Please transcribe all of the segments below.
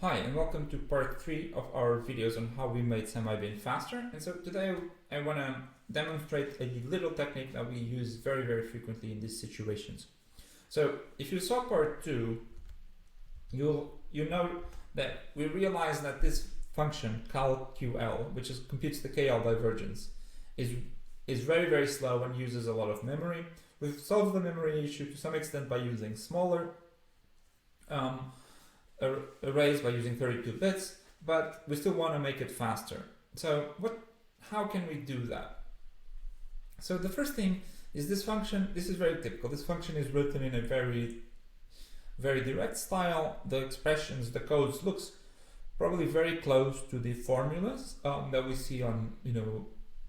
Hi, and welcome to part 3 of our videos on how we made SemiBin faster. And so today I want to demonstrate a little technique that we use very frequently in these situations. So if you saw part 2, you know that we realized that this function calql, which computes the KL divergence, is very slow and uses a lot of memory. We've solved the memory issue to some extent by using smaller arrays, by using 32 bits, but we still want to make it faster. So how can we do that? So the first thing is this function. This is very typical. This function is written in a very direct style. The expressions, the codes looks probably very close to the formulas that we see on,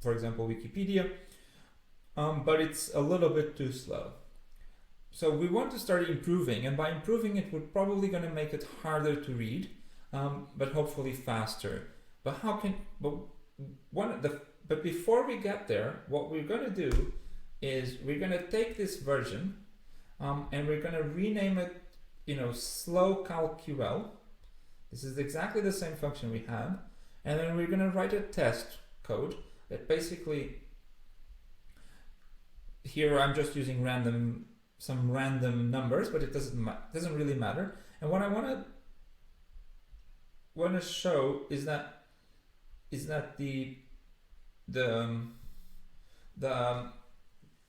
for example, Wikipedia, but it's a little bit too slow. So we want to start improving, and by improving it, we're probably going to make it harder to read, but hopefully faster. But but before we get there, what we're going to do is we're going to take this version, and we're going to rename it, slow calql. This is exactly the same function we had, and then we're going to write a test code that basically, here I'm just using some random numbers, but it doesn't really matter. And what I want to show is that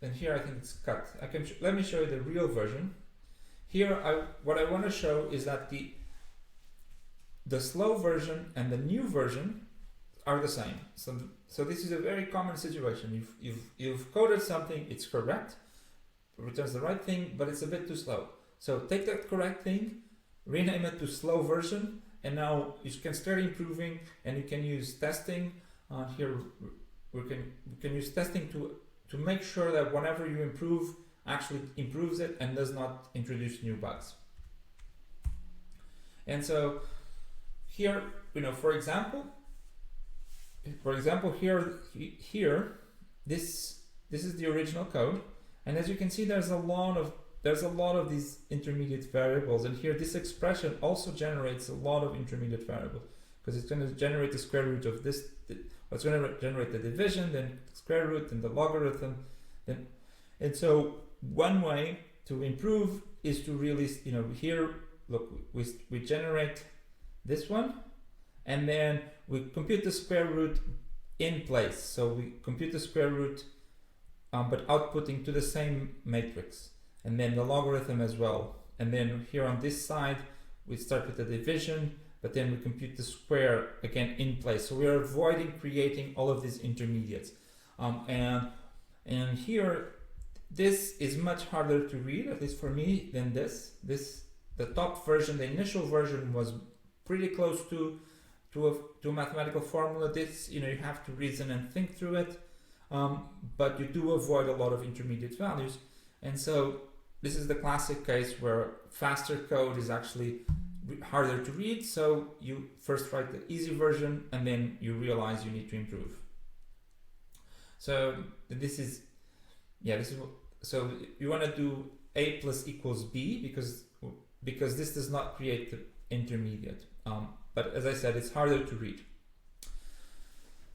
and here I think it's cut. Let me show you the real version. Here what I want to show is that the slow version and the new version are the same. So this is a very common situation. You've coded something, it's correct, returns the right thing, but it's a bit too slow. So take that correct thing, rename it to slow version, and now you can start improving, and you can use testing. Here we can use testing to make sure that whenever you improve, actually improves it and does not introduce new bugs. And so here, for example, here this is the original code. And as you can see, there's a lot of these intermediate variables, and here this expression also generates a lot of intermediate variables, because it's going to generate the square root of this. It's going to generate the division, then the square root, and the logarithm. And so one way to improve is to really, here, look, we generate this one, and then we compute the square root in place. So we compute the square root, but outputting to the same matrix, and then the logarithm as well. And then here on this side, we start with the division, but then we compute the square again in place. So we are avoiding creating all of these intermediates. And here, this is much harder to read, at least for me, than this. The top version, the initial version, was pretty close to a mathematical formula. This, you have to reason and think through it. But you do avoid a lot of intermediate values, and so this is the classic case where faster code is actually harder to read. So you first write the easy version, and then you realize you need to improve. So so you want to do a plus equals b because this does not create the intermediate. But as I said, it's harder to read.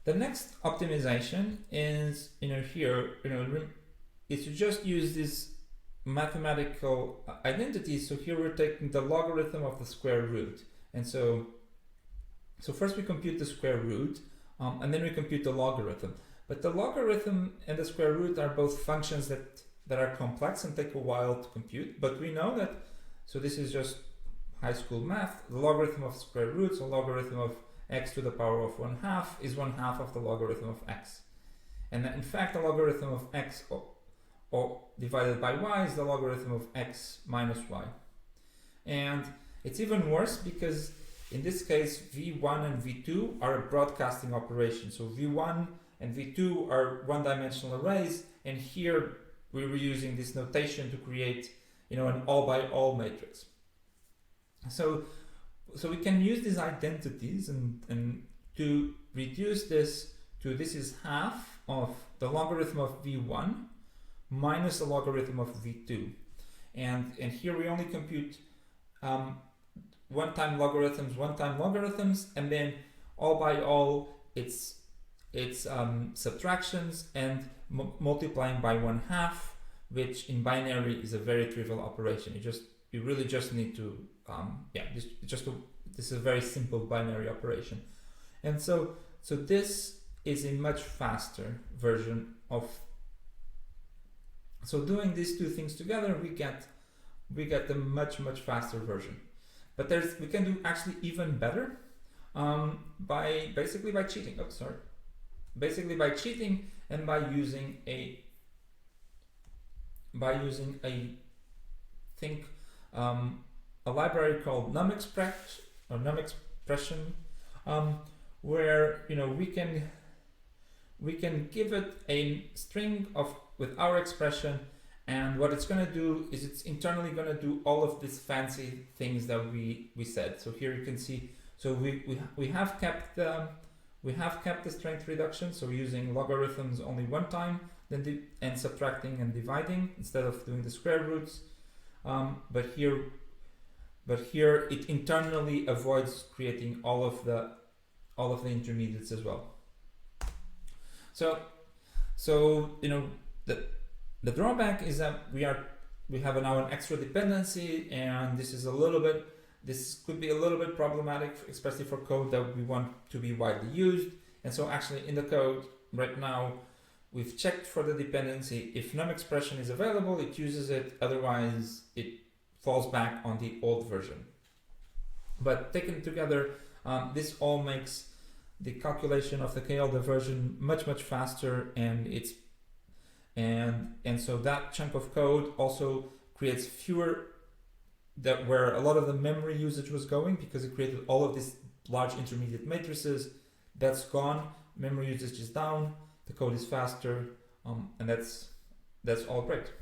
The next optimization is, is to just use this mathematical identity. So here we're taking the logarithm of the square root. And so first we compute the square root, and then we compute the logarithm. But the logarithm and the square root are both functions that are complex and take a while to compute. But we know that, so this is just high school math, the logarithm of square root, so logarithm of x to the power of 1/2 is 1/2 of the logarithm of x. And in fact, the logarithm of x or divided by y is the logarithm of x minus y. And it's even worse because in this case, v1 and v2 are a broadcasting operation. So v1 and v2 are one-dimensional arrays, and here we were using this notation to create, an all-by-all matrix. So we can use these identities and to reduce this to, this is half of the logarithm of v1 minus the logarithm of v2. And here we only compute one-time logarithms, and then all by all it's subtractions and multiplying by 1/2, which in binary is a very trivial operation. You really just need to this is a very simple binary operation. And so this is a much faster version of. So doing these two things together, we get the much faster version. But we can do actually even better by cheating. Oh, sorry. Basically by cheating and by using a library called numexpr or numexpression, where we can give it a string with our expression, and what it's going to do is it's internally going to do all of these fancy things that we said. So here you can see. So we have kept the strength reduction. So using logarithms only one time, and subtracting and dividing instead of doing the square roots. But here it internally avoids creating all of the intermediates as well. So the drawback is that we have now an extra dependency, and this could be a little bit problematic, especially for code that we want to be widely used. And so actually in the code right now, we've checked for the dependency. If numexpression is available, it uses it. Otherwise, it falls back on the old version. But taken together, this all makes the calculation of the KLD version much faster, and so that chunk of code also creates fewer where a lot of the memory usage was going, because it created all of these large intermediate matrices. That's gone. Memory usage is down. The code is faster, and that's all great.